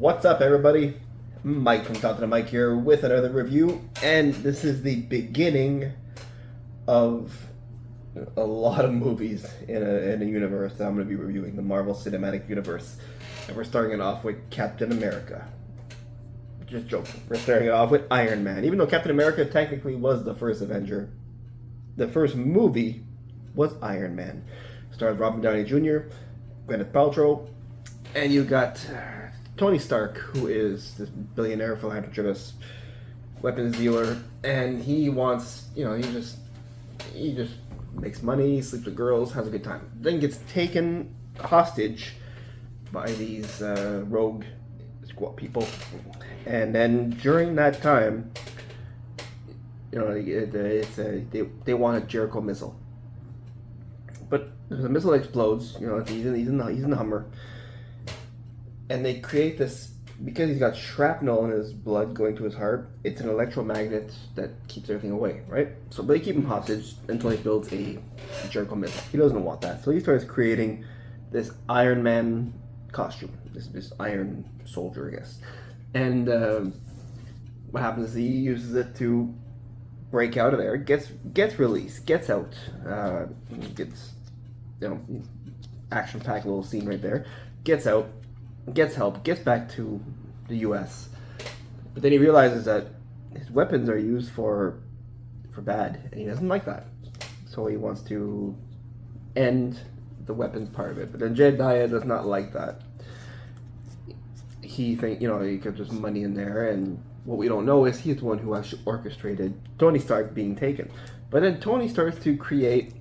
What's up, everybody? Mike from Top to the Mike here with another review, and this is the beginning of a lot of movies in a universe that I'm going to be reviewing, the Marvel Cinematic Universe. And we're starting it off with Captain America. Just joking. We're starting it off with Iron Man. Even though Captain America technically was the first Avenger, the first movie was Iron Man. Stars Robert Downey Jr., Gwyneth Paltrow, and you got Tony Stark, who is this billionaire philanthropist, weapons dealer, and he wants, he just makes money, sleeps with girls, has a good time. Then gets taken hostage by these rogue squad people, and then during that time, they want a Jericho missile, but the missile explodes. He's in the Hummer. And they create this, because he's got shrapnel in his blood going to his heart, it's an electromagnet that keeps everything away, right? So they keep him hostage until he builds a Jericho missile. He doesn't want that. So he starts creating this Iron Man costume, this Iron Soldier, I guess. And what happens is he uses it to break out of there, gets released, gets out, gets, action-packed little scene right there, gets out, gets help, gets back to the U.S. But then he realizes that his weapons are used for bad, and he doesn't like that. So he wants to end the weapons part of it. But then Jedediah does not like that. He thinks, there's money in there, and what we don't know is he's the one who actually orchestrated Tony Stark being taken. But then Tony starts to create.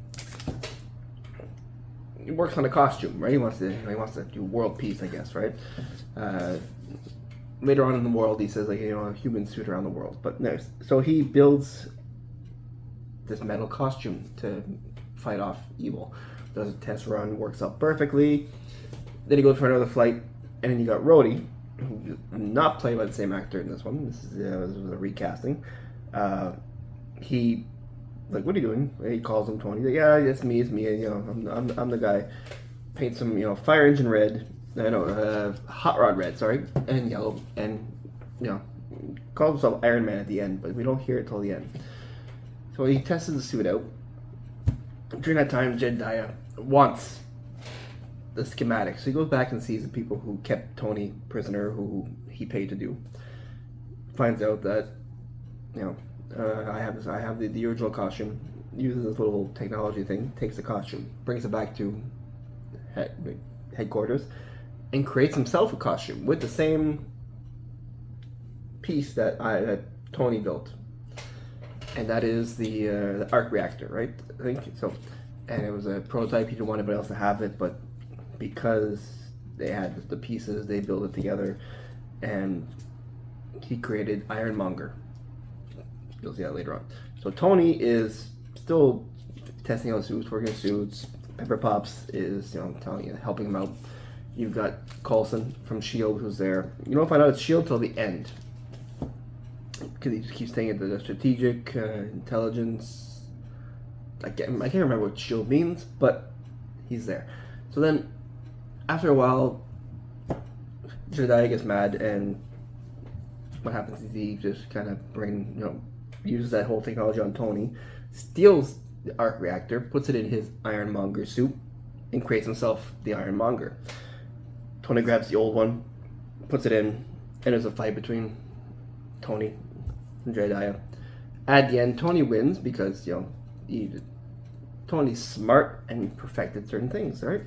He works on a costume, right? He wants to do world peace, I guess, right? Later on in the world, he says a human suit around the world. But no, so he builds this metal costume to fight off evil. Does a test run, works out perfectly. Then he goes for another flight, and then you got Rhodey, who's not played by the same actor in this one. This was a recasting. He. Like, what are you doing? He calls him Tony. He's like, yeah, it's me. I'm the guy. Paints him, fire engine red. Hot rod red, sorry, and yellow, and calls himself Iron Man at the end, but we don't hear it till the end. So he tested the suit out. During that time, Jedediah wants the schematics, so he goes back and sees the people who kept Tony prisoner, who he paid to do. Finds out that, I have the original costume, uses this little technology thing, takes the costume, brings it back to headquarters, and creates himself a costume with the same piece that Tony built. And that is the arc reactor, right? I think so. And it was a prototype. He didn't want anybody else to have it, but because they had the pieces, they built it together, and he created Ironmonger. You'll see that later on. So Tony is still testing out suits, working suits. Pepper Potts is, helping him out. You've got Coulson from S.H.I.E.L.D. who's there. You don't find out it's S.H.I.E.L.D. till the end, because he just keeps saying it, the strategic intelligence. I can't remember what S.H.I.E.L.D. means, but he's there. So then, after a while, Jedediah gets mad, and what happens is he just kind of uses that whole technology on Tony, steals the arc reactor, puts it in his Ironmonger suit, and creates himself the Ironmonger. Tony grabs the old one, puts it in, and there's a fight between Tony and Jedediah. At the end, Tony wins because, Tony's smart and perfected certain things, right?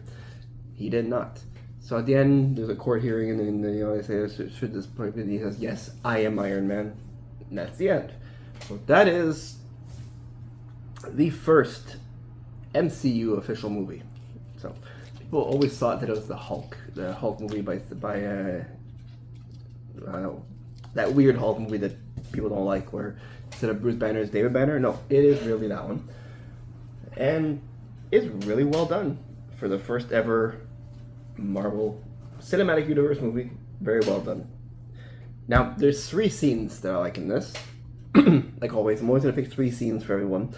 He did not. So at the end, there's a court hearing, and then, they say, should this point, and he says, yes, I am Iron Man. And that's the end. So that is the first MCU official movie. So people always thought that it was the Hulk movie by that weird Hulk movie that people don't like, where instead of Bruce Banner is David Banner. No, it is really that one, and it's really well done for the first ever Marvel Cinematic Universe movie. Very well done. Now, there's 3 scenes that I like in this. Like always, I'm always going to pick 3 scenes for everyone.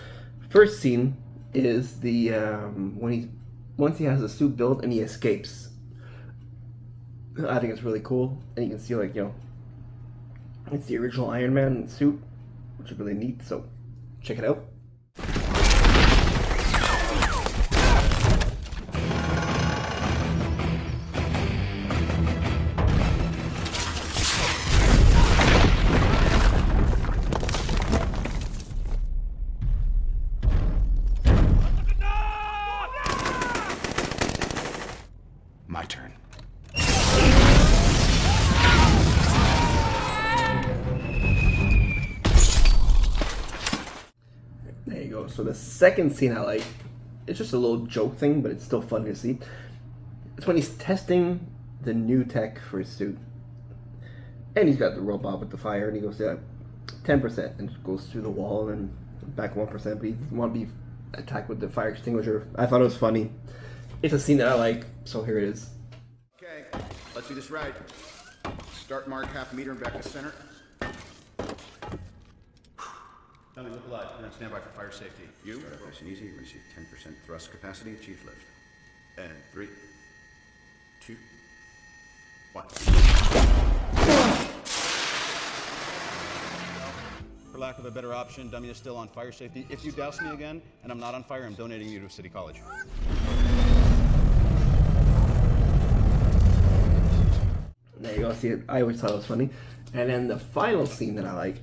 First scene is the once he has the suit built and he escapes. I think it's really cool, and you can see like it's the original Iron Man suit, which is really neat. So check it out. My turn. There you go. So the second scene I like, it's just a little joke thing, but it's still fun to see. It's when he's testing the new tech for his suit. And he's got the robot with the fire, and he goes, yeah, 10%, and it goes through the wall, and back 1%, but he doesn't want to be attacked with the fire extinguisher. I thought it was funny. It's a scene that I like, so here it is. Okay, let's do this right. Start mark half meter and back to center. Tommy, look alive. You're on standby for fire safety. You? Start up nice and easy. Receive 10% thrust capacity, achieve lift. And 3, 2, 1. For lack of a better option, dummy is still on fire safety. If you douse me again and I'm not on fire, I'm donating you to City College. There you go. See it. I always thought it was funny. And then the final scene that I like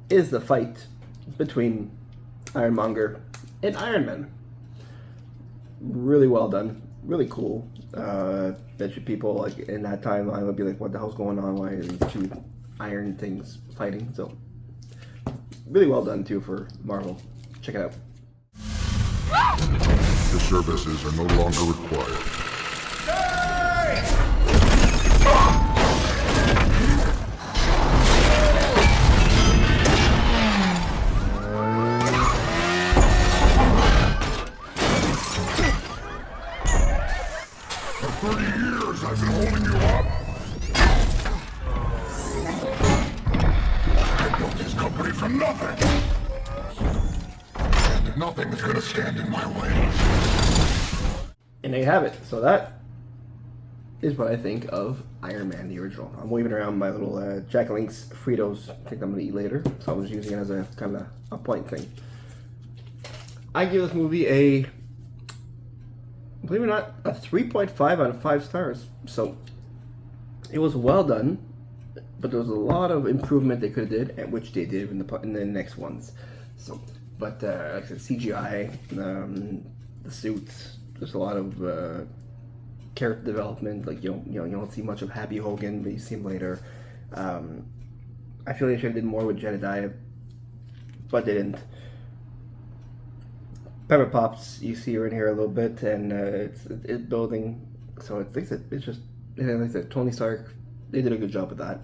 is the fight between Ironmonger and Iron Man. Really well done. Really cool. Bet you people like in that timeline would be like, "What the hell's going on? Why are these two iron things fighting?" So really well done too for Marvel. Check it out. Your services are no longer required. For 30 years I've been holding you up. I built this company from nothing. And nothing is gonna stand in my way. And there you have it. So that is what I think of Iron Man, the original. I'm waving around my little Jack Link's Fritos. I think I'm going to eat later. So I was using it as a kind of a point thing. I give this movie a, believe it or not, a 3.5 out of 5 stars. So it was well done, but there was a lot of improvement they could have did, and which they did in the next ones. So, but like I said, CGI, the suits, there's a lot of character development. Like you don't see much of Happy Hogan, but you see him later. I feel they should have did more with Jedediah, but they didn't. Pepper Potts, you see her in here a little bit, and it's building. So it's just, like I said, Tony Stark, they did a good job with that.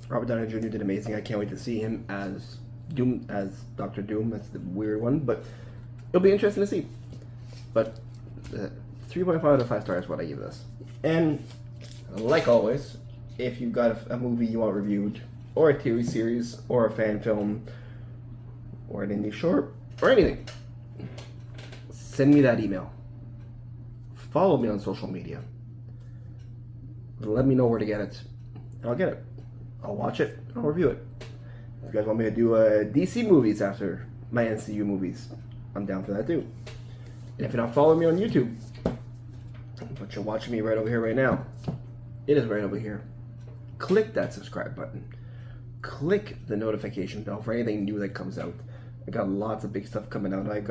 Robert Downey Jr. did amazing. I can't wait to see him as Doom, as Doctor Doom. That's the weird one, but it'll be interesting to see. But 3.5 out of 5 stars is what I give this. And like always, if you've got a movie you want reviewed, or a TV series, or a fan film, or an indie short, or anything, send me that email. Follow me on social media. Let me know where to get it. And I'll get it. I'll watch it. I'll review it. If you guys want me to do DC movies after my NCU movies, I'm down for that too. And if you're not following me on YouTube, but you're watching me right over here right now, it is right over here. Click that subscribe button. Click the notification bell for anything new that comes out. I got lots of big stuff coming out. I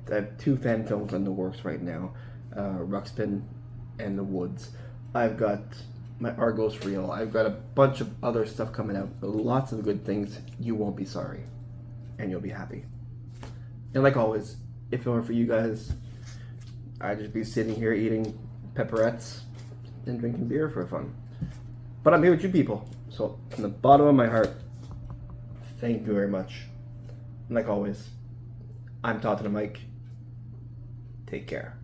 have 2 fan films in the works right now, Ruxpin and The Woods. I've got my Argos reel. I've got a bunch of other stuff coming out. Lots of good things. You won't be sorry, and you'll be happy. And like always, if it weren't for you guys, I'd just be sitting here eating pepperettes and drinking beer for fun. But I'm here with you people, so from the bottom of my heart, thank you very much. And like always, I'm Todd to the mic. Take care.